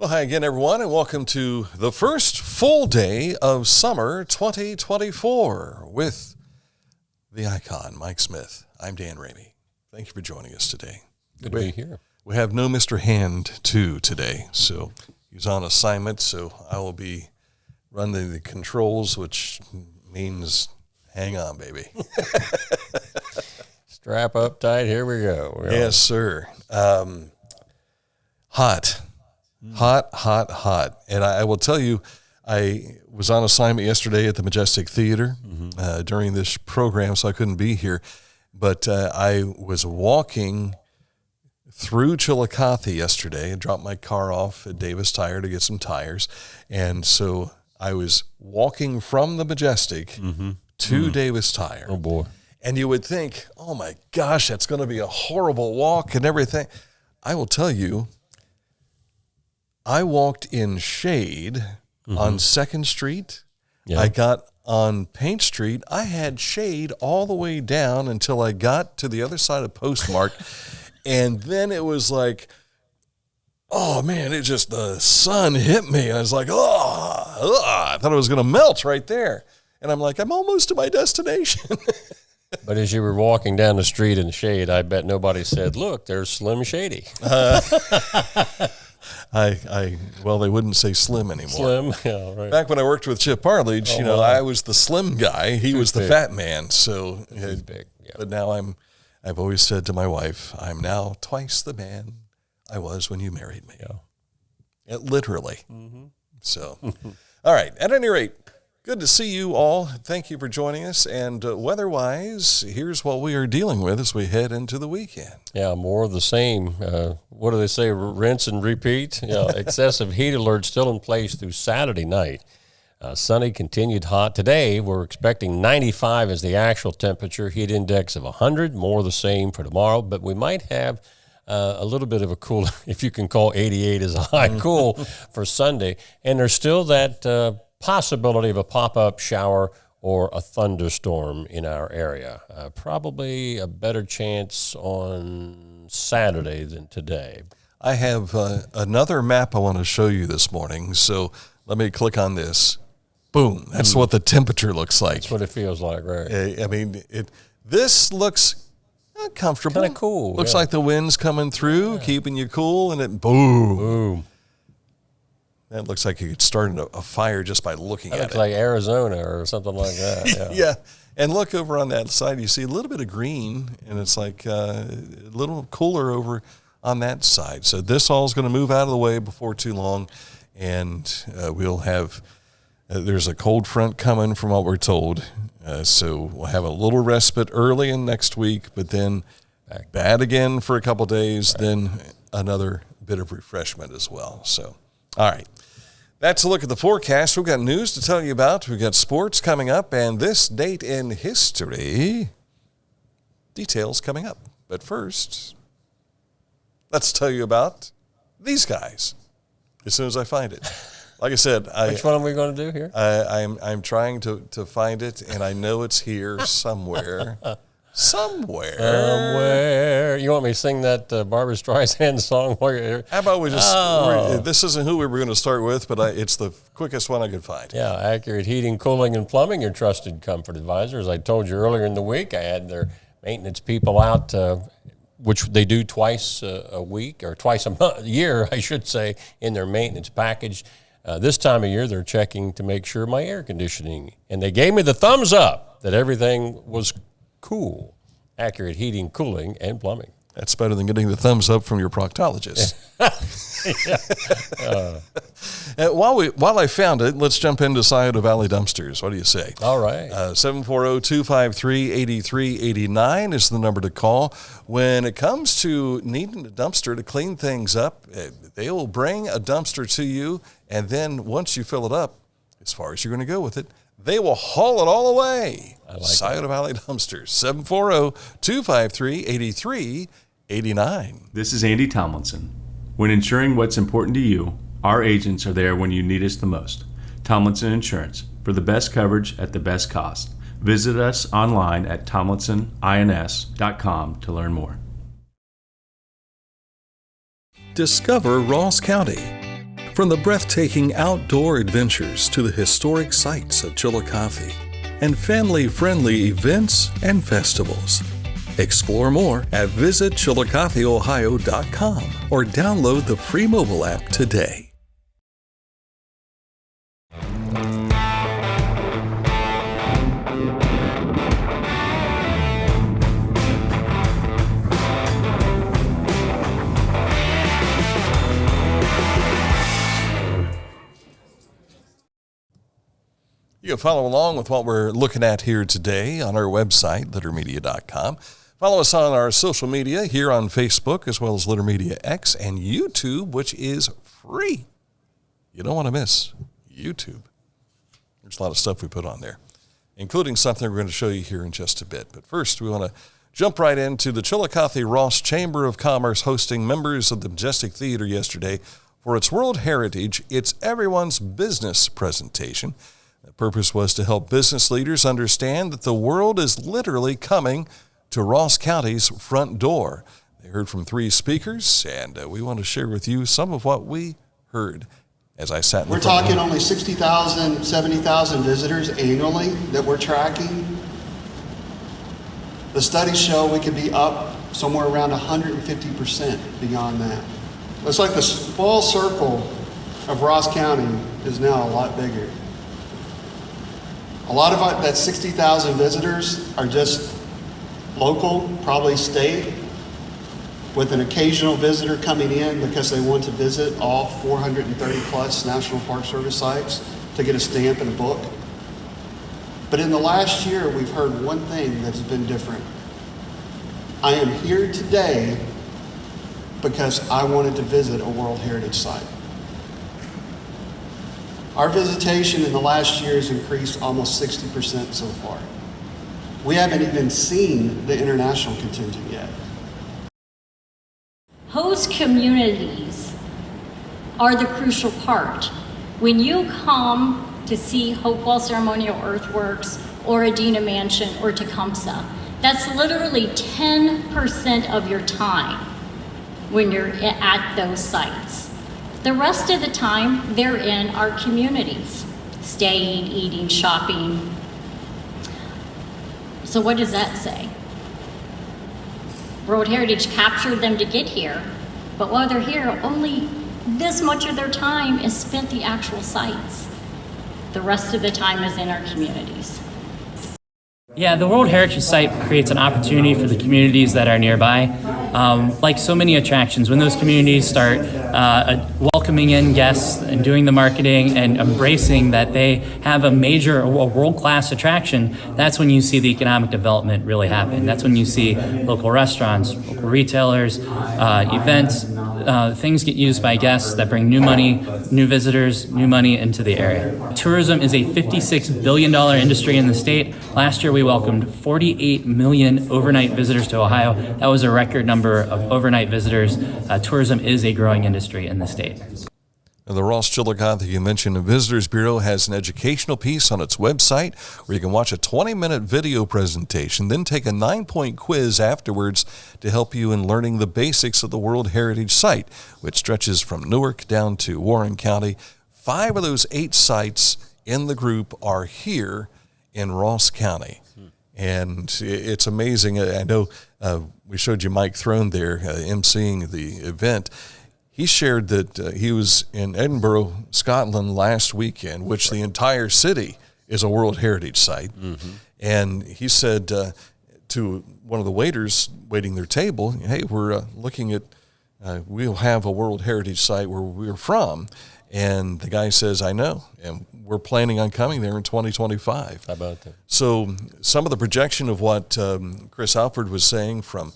Well, hi again, everyone, and welcome to the first full day of summer 2024 with the icon, Mike Smith. I'm Dan Ramey. Thank you for joining us today. Good to be here. We have no Mr. Hand 2 today, so he's on assignment, so I will be running the controls, which means hang on, baby. Strap up tight. Here we go. Yes, sir. Hot. And I will tell you, I was on assignment yesterday at the Majestic Theater during this program, so I couldn't be here. But I was walking through Chillicothe yesterday and dropped my car off at Davis Tire to get some tires. And so I was walking from the Majestic to Davis Tire. Oh, boy. And you would think, oh, my gosh, that's going to be a horrible walk and everything. I will tell you, I walked in shade on 2nd Street. Yeah. I got on Paint Street. I had shade all the way down until I got to the other side of Postmark. And then it was like, oh, man, the sun hit me. I was like, I thought it was going to melt right there. And I'm like, I'm almost to my destination. But as you were walking down the street in the shade, I bet nobody said, look, there's Slim Shady. Well, they wouldn't say Slim anymore. Slim, yeah, right. Back when I worked with Chip Partridge, I was the slim guy. He was the fat man. So, Big, yeah. But now I've always said to my wife, I'm now twice the man I was when you married me. Yeah. Literally. So, all right. At any rate, good to see you all. Thank you for joining us. And weather-wise, here's what we are dealing with as we head into the weekend. Yeah, more of the same. What do they say? Rinse and repeat. Excessive heat alert still in place through Saturday night. Sunny, continued hot. Today, we're expecting 95 as the actual temperature. Heat index of 100. More of the same for tomorrow. But we might have a little bit of a cool, if you can call 88 as a high cool for Sunday. And there's still that possibility of a pop-up shower or a thunderstorm in our area. Probably a better chance on Saturday than today. I have another map I want to show you this morning, so let me click on this. Boom. That's what the temperature looks like. That's what it feels like, right? I mean, this looks comfortable. Kind of cool. Looks like the wind's coming through, keeping you cool, and it boom. Boom. That looks like you could start a fire just by looking at it. Looks like Arizona or something like that. Yeah. And look over on that side, you see a little bit of green, and it's like a little cooler over on that side. So this all is going to move out of the way before too long, and we'll have there's a cold front coming from what we're told. So we'll have a little respite early in next week, but then bad again for a couple days, then another bit of refreshment as well. So, all right. That's a look at the forecast. We've got news to tell you about. We've got sports coming up, and this date in history. Details coming up. But first, let's tell you about these guys as soon as I find it. Like I said, Which one are we going to do here? I'm trying to find it, and I know it's here somewhere. Somewhere. You want me to sing that Barbra Streisand song while you're here? How about we just, this isn't who we were going to start with, but it's the quickest one I could find. Yeah, Accurate Heating, Cooling, and Plumbing, your trusted comfort advisor. As I told you earlier in the week, I had their maintenance people out, which they do twice a week, or twice a year, I should say, in their maintenance package. This time of year, they're checking to make sure my air conditioning, and they gave me the thumbs up that everything was cool. Accurate Heating, Cooling, and Plumbing. That's better than getting the thumbs up from your proctologist. While I found it, let's jump into Scioto Valley Dumpsters. What do you say? All right. 740-253-8389 is the number to call. When it comes to needing a dumpster to clean things up, they will bring a dumpster to you, and then once you fill it up, as far as you're going to go with it, they will haul it all away. I like Scioto Valley Dumpsters, 740-253-8389. This is Andy Tomlinson. When ensuring what's important to you, our agents are there when you need us the most. Tomlinson Insurance, for the best coverage at the best cost. Visit us online at tomlinsonins.com to learn more. Discover Ross County. From the breathtaking outdoor adventures to the historic sights of Chillicothe and family-friendly events and festivals. Explore more at visitchillicotheohio.com or download the free mobile app today. You can follow along with what we're looking at here today on our website, littermedia.com. Follow us on our social media here on Facebook, as well as Litter Media X and YouTube, which is free. You don't want to miss YouTube. There's a lot of stuff we put on there, including something we're going to show you here in just a bit. But first, we want to jump right into the Chillicothe Ross Chamber of Commerce hosting members of the Majestic Theater yesterday for its World Heritage It's Everyone's Business presentation. The purpose was to help business leaders understand that the world is literally coming to Ross County's front door. They heard from 3 speakers, and we want to share with you some of what we heard as I sat in the We're talking only 60,000, 70,000 visitors annually that we're tracking. The studies show we could be up somewhere around 150% beyond that. Looks like the small circle of Ross County is now a lot bigger. A lot of that 60,000 visitors are just local, probably state, with an occasional visitor coming in because they want to visit all 430 plus National Park Service sites to get a stamp and a book. But in the last year, we've heard one thing that's been different. I am here today because I wanted to visit a World Heritage Site. Our visitation in the last year has increased almost 60% so far. We haven't even seen the international contingent yet. Host communities are the crucial part. When you come to see Hopewell Ceremonial Earthworks or Adena Mansion or Tecumseh, that's literally 10% of your time when you're at those sites. The rest of the time, they're in our communities, staying, eating, shopping. So what does that say? World Heritage captured them to get here, but while they're here, only this much of their time is spent the actual sites. The rest of the time is in our communities. Yeah, the World Heritage Site creates an opportunity for the communities that are nearby. Like so many attractions, when those communities start welcoming in guests and doing the marketing and embracing that they have a world-class attraction, that's when you see the economic development really happen. That's when you see local restaurants, local retailers, events, things get used by guests that bring new money, new visitors, new money into the area. Tourism is a $56 billion industry in the state. Last year we welcomed 48 million overnight visitors to Ohio. That was a record number of overnight visitors. Tourism is a growing industry in the state. The Ross Chillicothe, you mentioned, the Visitors Bureau has an educational piece on its website where you can watch a 20-minute video presentation, then take a 9-point quiz afterwards to help you in learning the basics of the World Heritage Site, which stretches from Newark down to Warren County. 5 of those 8 sites in the group are here in Ross County. And it's amazing. I know we showed you Mike Throne there emceeing the event. He shared that he was in Edinburgh, Scotland last weekend, which the entire city is a World Heritage Site. Mm-hmm. And he said to one of the waiters waiting their table, hey, we're looking at, we'll have a World Heritage Site where we're from. And the guy says, I know, and we're planning on coming there in 2025. How about that? So some of the projection of what Chris Alford was saying from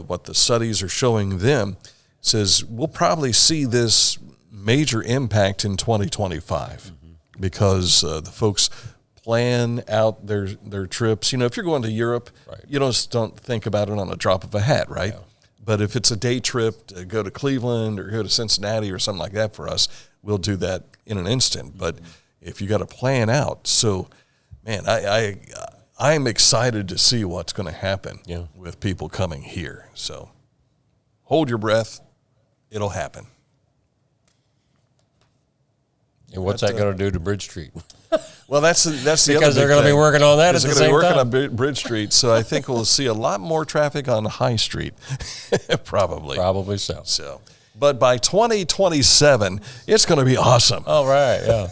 what the studies are showing them says we'll probably see this major impact in 2025 because the folks plan out their trips. You know, if you're going to Europe, you just don't think about it on a drop of a hat, right? Yeah. But if it's a day trip to go to Cleveland or go to Cincinnati or something like that for us, we'll do that in an instant. But if you got to plan out, so man, I'm excited to see what's going to happen with people coming here. So hold your breath. It'll happen. And what's that going to do to Bridge Street? Well, that's the because they're going to be working on that at the same time. They're going to be working on Bridge Street, so I think we'll see a lot more traffic on High Street, probably. Probably so. But by 2027, it's going to be awesome. All right, yeah.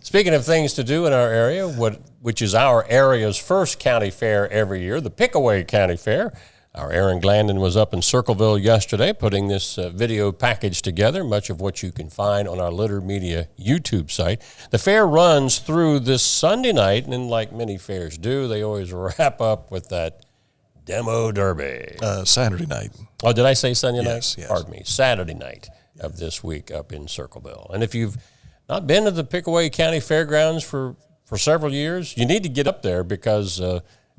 Speaking of things to do in our area, which is our area's first county fair every year, the Pickaway County Fair. Our Aaron Glandon was up in Circleville yesterday putting this video package together, much of what you can find on our Litter Media YouTube site. The fair runs through this Sunday night, and like many fairs do, they always wrap up with that demo derby. Saturday night. Oh, did I say Sunday night? Yes. Pardon me. Saturday night of this week up in Circleville. And if you've not been to the Pickaway County Fairgrounds for several years, you need to get up there because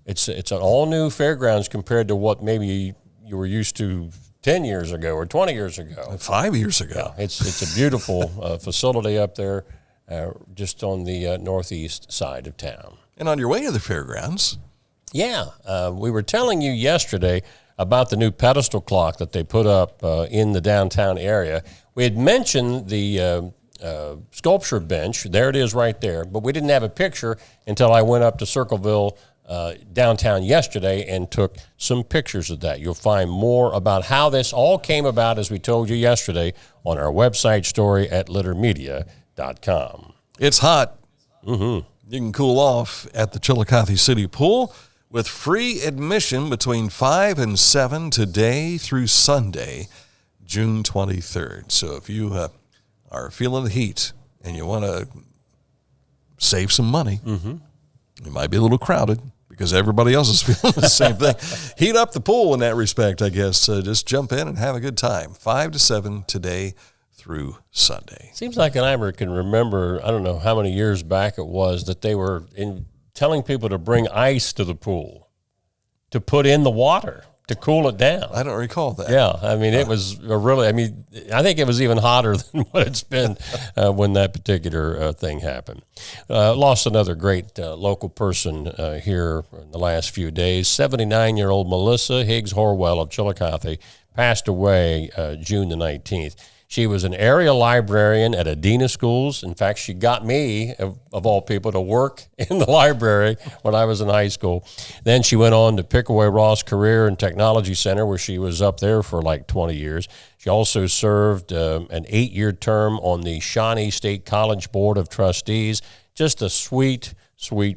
it's an all-new fairgrounds compared to what maybe you were used to 10 years ago or 20 years ago. 5 years ago. Yeah, it's a beautiful facility up there just on the northeast side of town. And on your way to the fairgrounds. Yeah, we were telling you yesterday about the new pedestal clock that they put up in the downtown area. We had mentioned the sculpture bench. There it is right there. But we didn't have a picture until I went up to Circleville downtown yesterday and took some pictures of that. You'll find more about how this all came about, as we told you yesterday, on our website story at littermedia.com. It's hot. Mm-hmm. You can cool off at the Chillicothe City Pool with free admission between 5 and 7 today through Sunday, June 23rd. So if you are feeling the heat and you want to save some money, it might be a little crowded because everybody else is feeling the same thing. Heat up the pool in that respect, I guess. Just jump in and have a good time. 5 to 7 today through Sunday. Seems like I can remember, I don't know how many years back it was, that they were telling people to bring ice to the pool to put in the water to cool it down. I don't recall that. Yeah, I mean, it was I think it was even hotter than what it's been when that particular thing happened. Lost another great local person here in the last few days. 79-year-old Melissa Higgs Horwell of Chillicothe passed away June the 19th. She was an area librarian at Adena Schools. In fact, she got me, of all people, to work in the library when I was in high school. Then she went on to Pickaway Ross Career and Technology Center, where she was up there for like 20 years. She also served an 8-year term on the Shawnee State College Board of Trustees. Just a sweet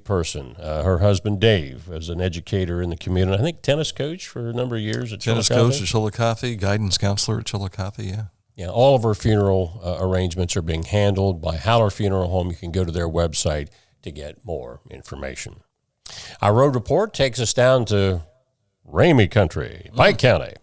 person. Her husband, Dave, was an educator in the community. I think tennis coach for a number of years at Chillicothe. Tennis coach at Chillicothe, guidance counselor at Chillicothe, yeah. Yeah, all of her funeral arrangements are being handled by Haller Funeral Home. You can go to their website to get more information. Our road report takes us down to Ramey Country, Pike County.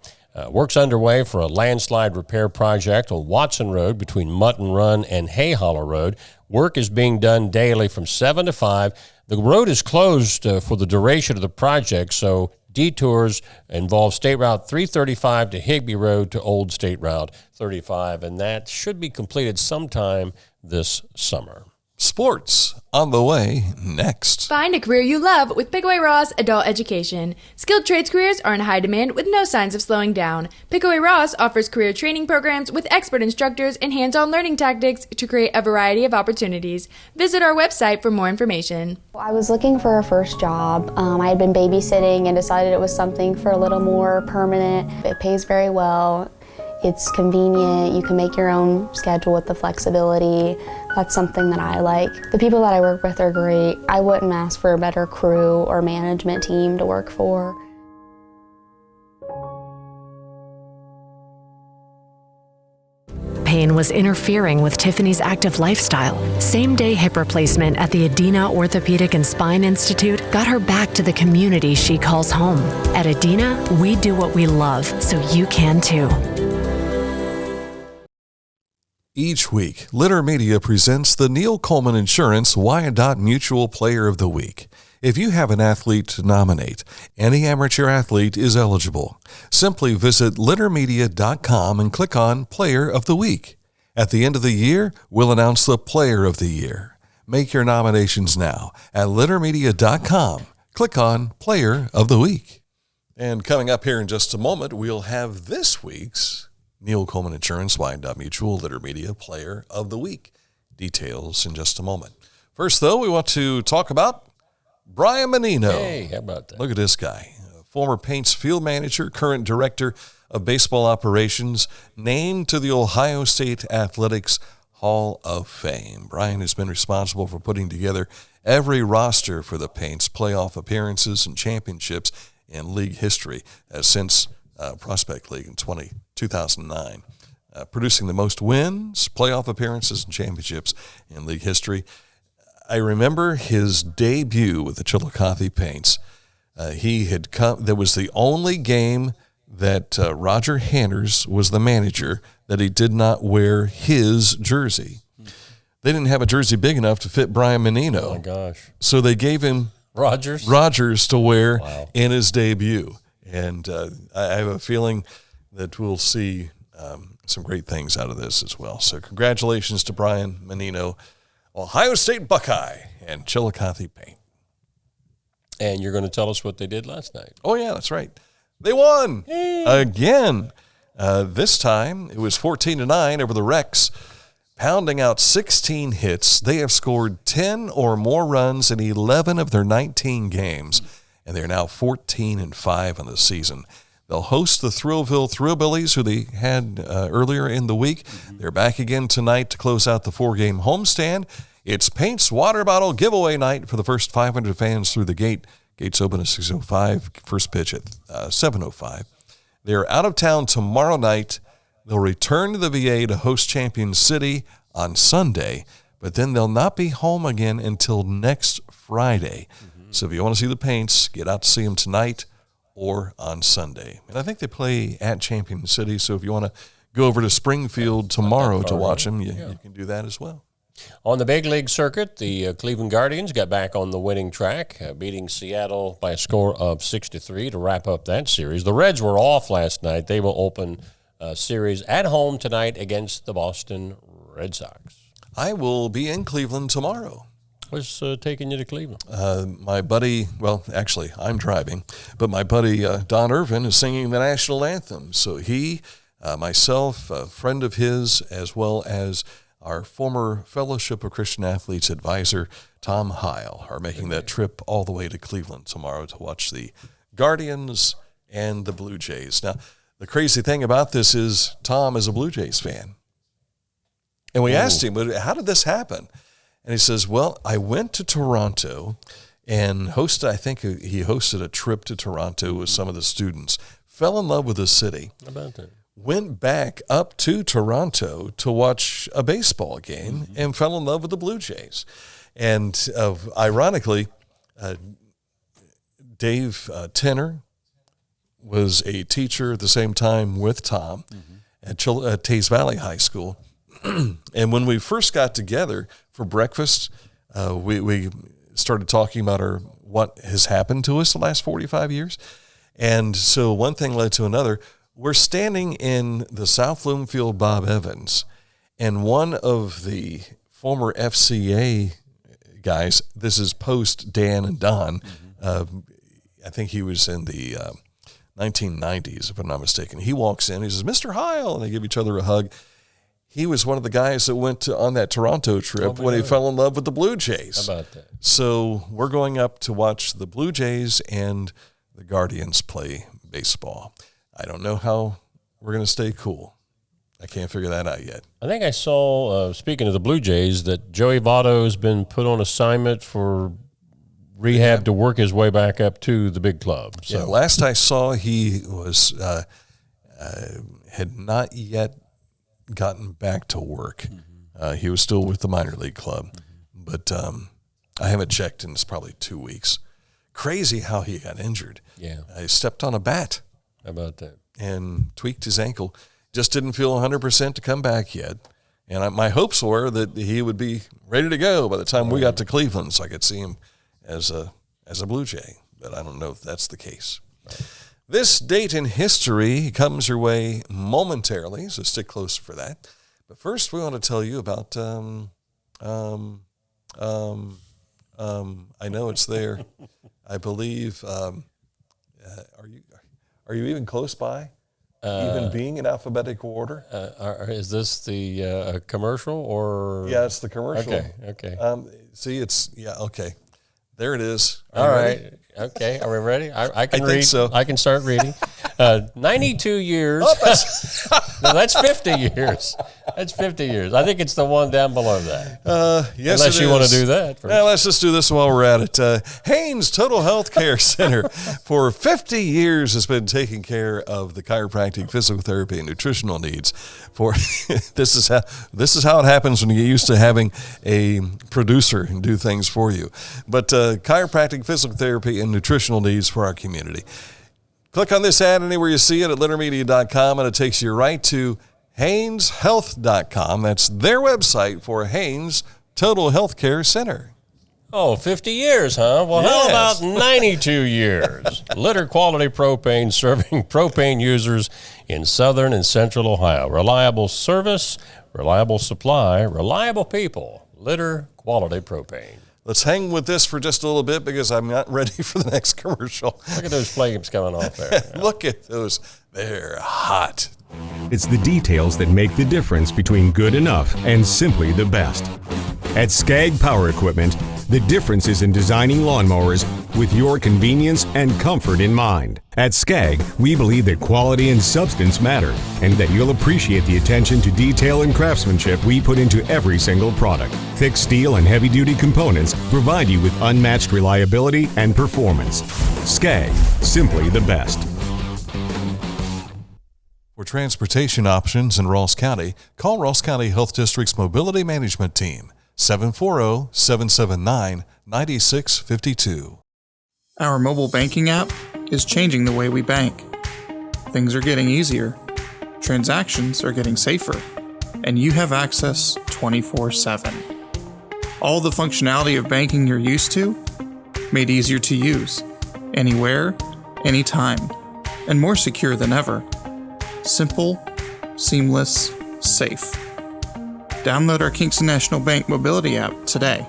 Work's underway for a landslide repair project on Watson Road between Mutton Run and Hay Hollow Road. Work is being done daily from 7 to 5. The road is closed for the duration of the project, so detours involve State Route 335 to Higbee Road to Old State Route 35, and that should be completed sometime this summer. Sports on the way next. Find a career you love with Pickaway Ross Adult Education. Skilled trades careers are in high demand with no signs of slowing down. Pickaway Ross offers career training programs with expert instructors and hands-on learning tactics to create a variety of opportunities. Visit our website for more information. I was looking for a first job. I had been babysitting and decided it was something for a little more permanent. It pays very well. It's convenient. You can make your own schedule with the flexibility. That's something that I like. The people that I work with are great. I wouldn't ask for a better crew or management team to work for. Pain was interfering with Tiffany's active lifestyle. Same-day hip replacement at the Adena Orthopedic and Spine Institute got her back to the community she calls home. At Adena, we do what we love, so you can too. Each week, Litter Media presents the Neil Coleman Insurance Wyandotte Mutual Player of the Week. If you have an athlete to nominate, any amateur athlete is eligible. Simply visit littermedia.com and click on Player of the Week. At the end of the year, we'll announce the Player of the Year. Make your nominations now at littermedia.com. Click on Player of the Week. And coming up here in just a moment, we'll have this week's Neil Coleman Insurance Wyandotte Mutual Litter Media Player of the Week. details in just a moment. First, though, we want to talk about Brian Mannino. Hey, how about that? Look at this guy. Former Paints field manager, current director of baseball operations, named to the Ohio State Athletics Hall of Fame. Brian has been responsible for putting together every roster for the Paints playoff appearances and championships in league history since Prospect League in 2009. Producing the most wins, playoff appearances, and championships in league history. I remember his debut with the Chillicothe Paints. He had come. That was the only game that Roger Hanners was the manager that he did not wear his jersey. They didn't have a jersey big enough to fit Brian Mannino. Oh my gosh! So they gave him Rogers to wear in his debut, and I have a feeling that we'll see some great things out of this as well. So congratulations to Brian Mannino, Ohio State Buckeye, and Chillicothe Paint. And you're going to tell us what they did last night. Oh, yeah, that's right. They won again. This time, it was 14-9 over the Rex, pounding out 16 hits. They have scored 10 or more runs in 11 of their 19 games, and they're now 14-5 on the season. They'll host the Thrillville Thrillbillies, who they had earlier in the week. They're back again tonight to close out the 4-game homestand. It's Paint's water bottle giveaway night for the first 500 fans through the gate. Gates open at 6:05, first pitch at 7:05. They're out of town tomorrow night. They'll return to the VA to host Champion City on Sunday, but then they'll not be home again until next Friday. So if you want to see the Paints, get out to see them tonight or on Sunday. And I think they play at Champion City, so if you want to go over to Springfield tomorrow to watch them, you can do that as well. On the big league circuit, the Cleveland Guardians got back on the winning track, beating Seattle by a score of 6-3 to wrap up that series. The Reds were off last night. They will open a series at home tonight against the Boston Red Sox. I will be in Cleveland tomorrow. What's taking you to Cleveland? My buddy, well, actually, I'm driving, but my buddy Don Irvin is singing the national anthem. So he, myself, a friend of his, as well as our former Fellowship of Christian Athletes advisor, Tom Heil, are making that trip all the way to Cleveland tomorrow to watch the Guardians and the Blue Jays. Now, the crazy thing about this is Tom is a Blue Jays fan. And we asked him, how did this happen? And he says, well, I went to Toronto and hosted, I think he hosted a trip to Toronto with some of the students, fell in love with the city. How about that? Went back up to Toronto to watch a baseball game and fell in love with the Blue Jays. And ironically, Dave Tenner was a teacher at the same time with Tom at Taze Valley High School. And when we first got together for breakfast, we started talking about what has happened to us the last 45 years. And so one thing led to another. We're standing in the South Bloomfield Bob Evans, and one of the former FCA guys, this is post Dan and Don, I think he was in the 1990s, if I'm not mistaken. He walks in, he says, Mr. Heil, and they give each other a hug. He was one of the guys that went on that Toronto trip when he fell in love with the Blue Jays. How about that? So we're going up to watch the Blue Jays and the Guardians play baseball. I don't know how we're going to stay cool. I can't figure that out yet. I think I saw, speaking of the Blue Jays, that Joey Votto has been put on assignment for rehab to work his way back up to the big club. So. Yeah, last I saw, he was had not yet gotten back to work. He was still with the minor league club. But I haven't checked in probably 2 weeks. Crazy how he got injured. Yeah. He stepped on a bat. How about that? And tweaked his ankle. Just didn't feel 100% to come back yet. And my hopes were that he would be ready to go by the time we got to Cleveland, so I could see him as a Blue Jay. But I don't know if that's the case. Right. This date in history comes your way momentarily, so stick close for that. But first, we want to tell you about. I know it's there. I believe. Are you even close by? even being in alphabetical order. Is this the commercial or? Yeah, it's the commercial. Okay. See, okay. There it is. All right. Okay. Are we ready? I can read. Think so. I can start reading. 92 years. No, that's 50 years. That's 50 years. I think it's the one down below that. Yes, unless you want to do that first. Yeah, let's just do this while we're at it. Haynes Total Health Care Center for 50 years has been taking care of the chiropractic, physical therapy, and nutritional needs. For this is how it happens when you get used to having a producer do things for you. But chiropractic, physical therapy, and nutritional needs for our community. Click on this ad anywhere you see it at littermedia.com, and it takes you right to HaynesHealth.com. That's their website for Haynes Total Healthcare Center. Oh, 50 years, huh? Well, Yes. How about 92 years? Litter Quality Propane, serving propane users in southern and central Ohio. Reliable service, reliable supply, reliable people. Litter Quality Propane. Let's hang with this for just a little bit because I'm not ready for the next commercial. Look at those flames coming off there. Look at those. They're hot. It's the details that make the difference between good enough and simply the best. At Skag Power Equipment, the difference is in designing lawnmowers with your convenience and comfort in mind. At Skag, we believe that quality and substance matter, and that you'll appreciate the attention to detail and craftsmanship we put into every single product. Thick steel and heavy-duty components provide you with unmatched reliability and performance. Skag, simply the best. For transportation options in Ross County, call Ross County Health District's Mobility Management Team, 740-779-9652. Our mobile banking app is changing the way we bank. Things are getting easier, transactions are getting safer, and you have access 24/7. All the functionality of banking you're used to, made easier to use, anywhere, anytime, and more secure than ever. Simple, seamless, safe. Download our Kingston National Bank mobility app today.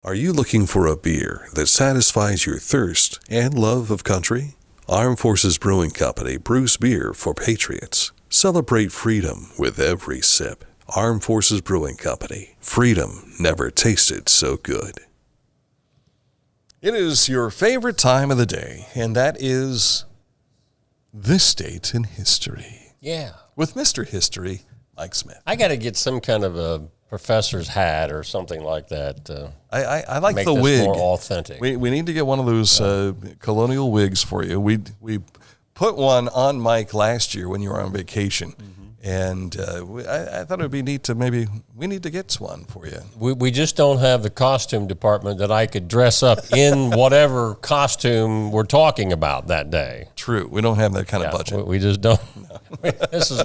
Are you looking for a beer that satisfies your thirst and love of country? Armed Forces Brewing Company brews beer for patriots. Celebrate freedom with every sip. Armed Forces Brewing Company. Freedom never tasted so good. It is your favorite time of the day, and that is this date in history. Yeah. With Mr. History, Mike Smith. I got to get some kind of a professor's hat or something like that. I like make the this wig. more authentic. We need to get one of those colonial wigs for you. We put one on Mike last year when you were on vacation. And I thought it would be neat to we need to get one for you. We just don't have the costume department that I could dress up in whatever costume we're talking about that day. True. We don't have that kind of budget. We just don't. This is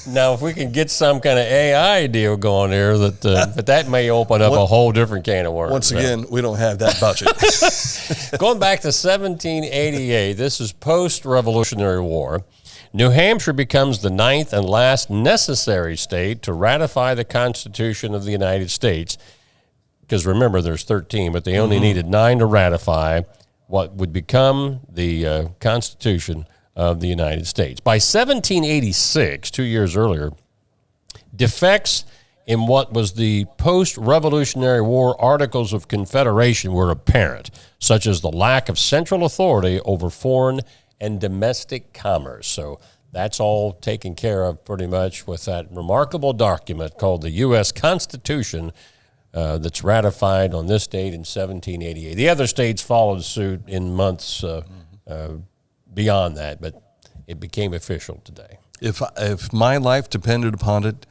now, if we can get some kind of AI deal going here, but that may open up a whole different can of worms. Once again, we don't have that budget. Going back to 1788, this is post-Revolutionary War. New Hampshire becomes the 9th and last necessary state to ratify the Constitution of the United States. Because remember, there's 13, but they only needed 9 to ratify what would become the Constitution of the United States. By 1786, 2 years earlier, defects in what was the post-Revolutionary War Articles of Confederation were apparent, such as the lack of central authority over foreign and domestic commerce. So that's all taken care of pretty much with that remarkable document called the U.S. Constitution that's ratified on this date in 1788. The other states followed suit in months beyond that, but it became official today. If my life depended upon it,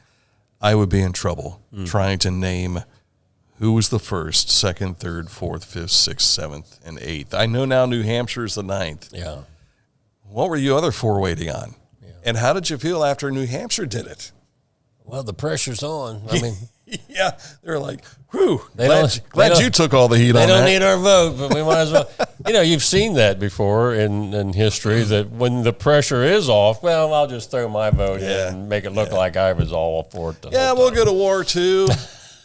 I would be in trouble trying to name who was the first, second, third, fourth, fifth, sixth, seventh, and eighth. I know now New Hampshire is the 9th. Yeah. What were you other 4 waiting on? Yeah. And how did you feel after New Hampshire did it? Well, the pressure's on. I mean, yeah, they're like, whew, glad you took all the heat on that. They don't need our vote, but we might as well. You've seen that before in history, that when the pressure is off, well, I'll just throw my vote in and make it look like I was all for it. We'll go to war too.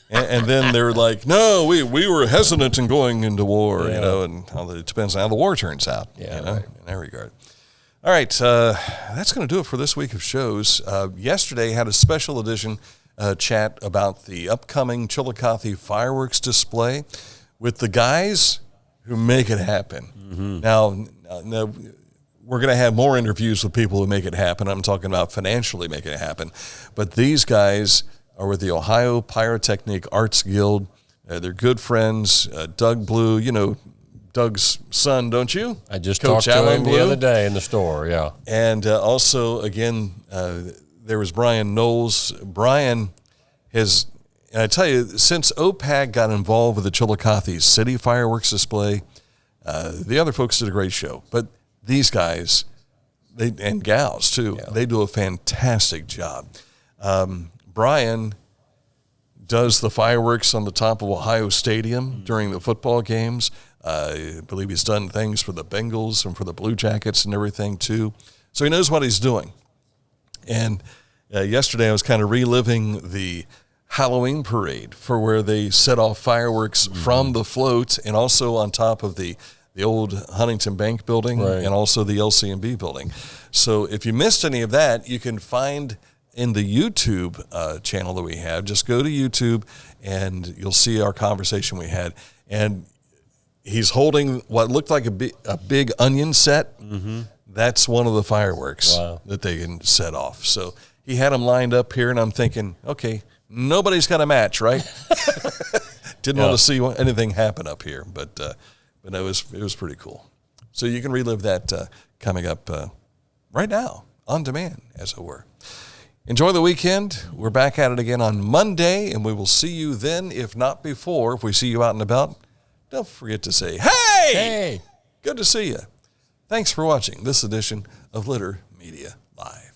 and then they're like, no, we were hesitant in going into war, and it depends on how the war turns out, in that regard. All right, that's going to do it for this week of shows. Yesterday had a special edition chat about the upcoming Chillicothe fireworks display with the guys who make it happen. Mm-hmm. Now, we're going to have more interviews with people who make it happen. I'm talking about financially making it happen. But these guys are with the Ohio Pyrotechnic Arts Guild. They're good friends. Doug Blue, you know Doug's son, don't you? I just Coach talked to Alan him Blue. the other day in the store, yeah. And also, again, there was Brian Knowles. Brian has, and I tell you, since OPAC got involved with the Chillicothe City fireworks display, the other folks did a great show. But these guys, and gals too, they do a fantastic job. Brian does the fireworks on the top of Ohio Stadium during the football games. I believe he's done things for the Bengals and for the Blue Jackets and everything too. So he knows what he's doing. And yesterday I was kind of reliving the Halloween parade for where they set off fireworks from the float and also on top of the old Huntington Bank building and also the LCMB building. So if you missed any of that, you can find in the YouTube channel that we have. Just go to YouTube and you'll see our conversation we had. And he's holding what looked like a big onion set. Mm-hmm. That's one of the fireworks that they can set off. So he had them lined up here, and I'm thinking, okay, nobody's got a match, right? Didn't want to see anything happen up here, but it was pretty cool. So you can relive that coming up right now, on demand, as it were. Enjoy the weekend. We're back at it again on Monday, and we will see you then, if not before. If we see you out and about, don't forget to say, hey! Good to see you. Thanks for watching this edition of Litter Media Live.